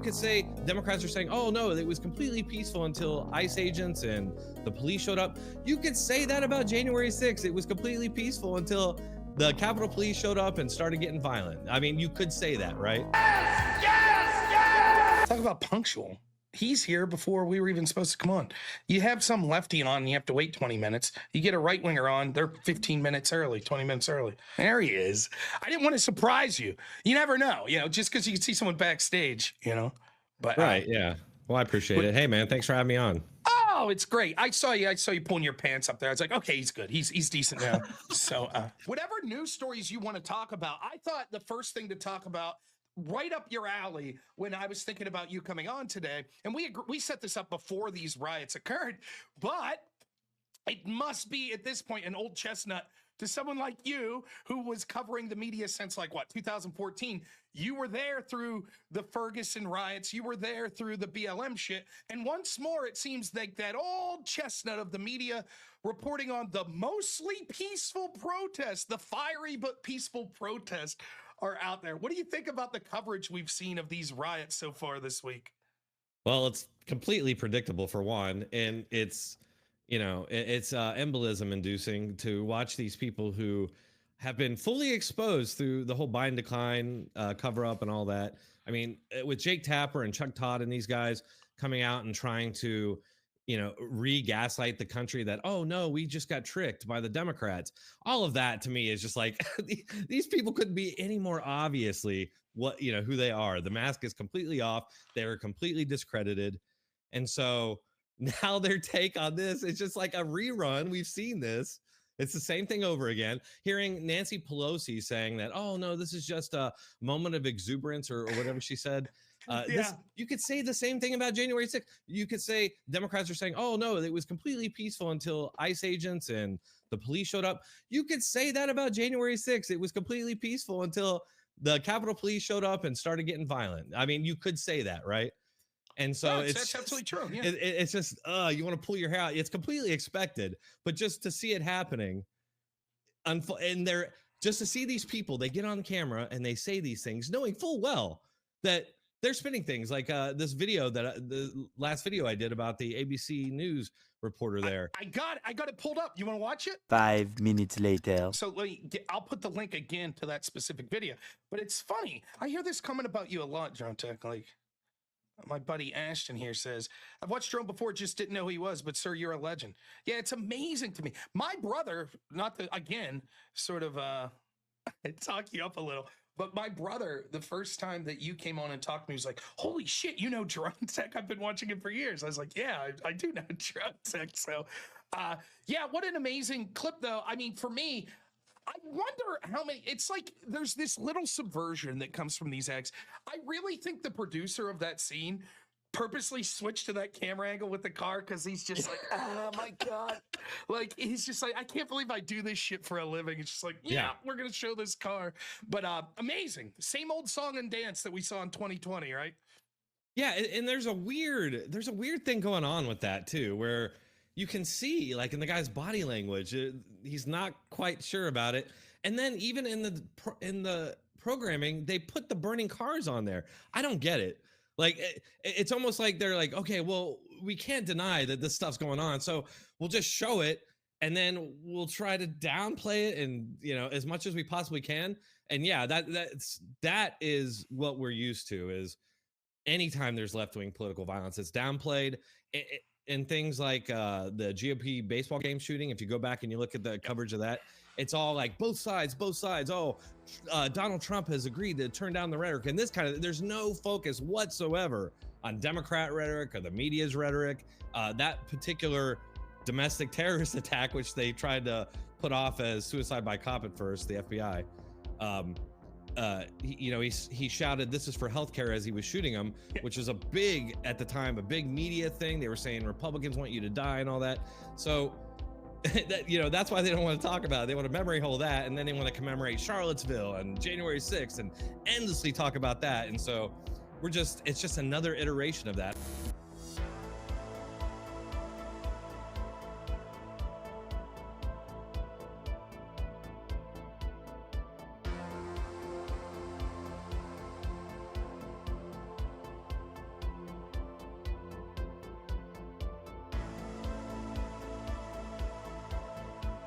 You could say Democrats are saying, oh no, it was completely peaceful until ICE agents and the police showed up. You could say that about January 6th. It was completely peaceful until the Capitol Police showed up and started getting violent. I mean, you could say that, right? Yes, yes, yes! Talk about punctual. He's here before we were even supposed to come on. You have some lefty on, you have to wait 20 minutes. You get a right winger on, they're 15 minutes early, 20 minutes early. There he is. I didn't want to surprise you. You never know, just because you can see someone backstage, But right, yeah. Well, I appreciate it. Hey, man, thanks for having me on. Oh, it's great. I saw you pulling your pants up there. I was like, okay, he's good. He's decent now. So whatever news stories you want to talk about, I thought the first thing to talk about, right up your alley when I was thinking about you coming on today, and we set this up before these riots occurred, but it must be at this point an old chestnut to someone like you who was covering the media since 2014. You were there through the Ferguson riots. You were there through the BLM shit. And once more, it seems like that old chestnut of the media reporting on the mostly peaceful protest, the fiery but peaceful protest are out there. What do you think about the coverage we've seen of these riots so far this week? Well, it's completely predictable for one, and it's embolism inducing to watch these people who have been fully exposed through the whole Biden decline cover up and all that. I mean, with Jake Tapper and Chuck Todd and these guys coming out and trying to re-gaslight the country that, oh no, we just got tricked by the Democrats. All of that to me is just like, these people couldn't be any more obviously who they are. The mask is completely off. They're completely discredited. And so now their take on this is just like a rerun. We've seen this. It's the same thing over again. Hearing Nancy Pelosi saying that, oh no, this is just a moment of exuberance or whatever she said. You could say the same thing about January 6th. You could say Democrats are saying, oh no, it was completely peaceful until ICE agents and the police showed up. You could say that about January 6th. It was completely peaceful until the Capitol Police showed up and started getting violent. I mean, you could say that, right? And so that's absolutely true. Yeah. It's just, you want to pull your hair out. It's completely expected, but just to see it happening, and just to see these people, they get on camera and they say these things, knowing full well that they're spinning things like this video the last video I did about the ABC News reporter there. I got it pulled up. You want to watch it? 5 minutes later. So I'll put the link again to that specific video. But it's funny. I hear this comment about you a lot, Dronetek. Like, my buddy Ashton here says, I've watched Drone before, just didn't know who he was, but sir, you're a legend. Yeah, it's amazing to me. My brother, not to, again, sort of talk you up a little, but my brother, the first time that you came on and talked to me, was like, holy shit, you know Dronetek? I've been watching him for years. I was like, yeah, I do know Dronetek. So, yeah, what an amazing clip, though. I mean, for me, I wonder how many, it's like there's this little subversion that comes from these acts. I really think the producer of that scene purposely switched to that camera angle with the car because he's just like, oh my God. Like, he's just like, I can't believe I do this shit for a living. It's just like, yeah. We're going to show this car. But amazing. Same old song and dance that we saw in 2020, right? Yeah, and there's a weird thing going on with that too, where you can see, like, in the guy's body language, he's not quite sure about it. And then even in the programming, they put the burning cars on there. I don't get it. Like, it's almost like they're like, okay, well, we can't deny that this stuff's going on, so we'll just show it, and then we'll try to downplay it, and as much as we possibly can. And yeah, that is what we're used to. Is anytime there's left-wing political violence, it's downplayed. And things like the GOP baseball game shooting, if you go back and you look at the coverage of that, it's all like both sides. Oh, Donald Trump has agreed to turn down the rhetoric. And this there's no focus whatsoever on Democrat rhetoric or the media's rhetoric. That particular domestic terrorist attack, which they tried to put off as suicide by cop at first, the FBI, he shouted, "This is for healthcare," as he was shooting him, which was at the time, a big media thing. They were saying Republicans want you to die and all that. So that's why they don't want to talk about it. They want to memory hole that, and then they want to commemorate Charlottesville and January 6th and endlessly talk about that. And so it's just another iteration of that.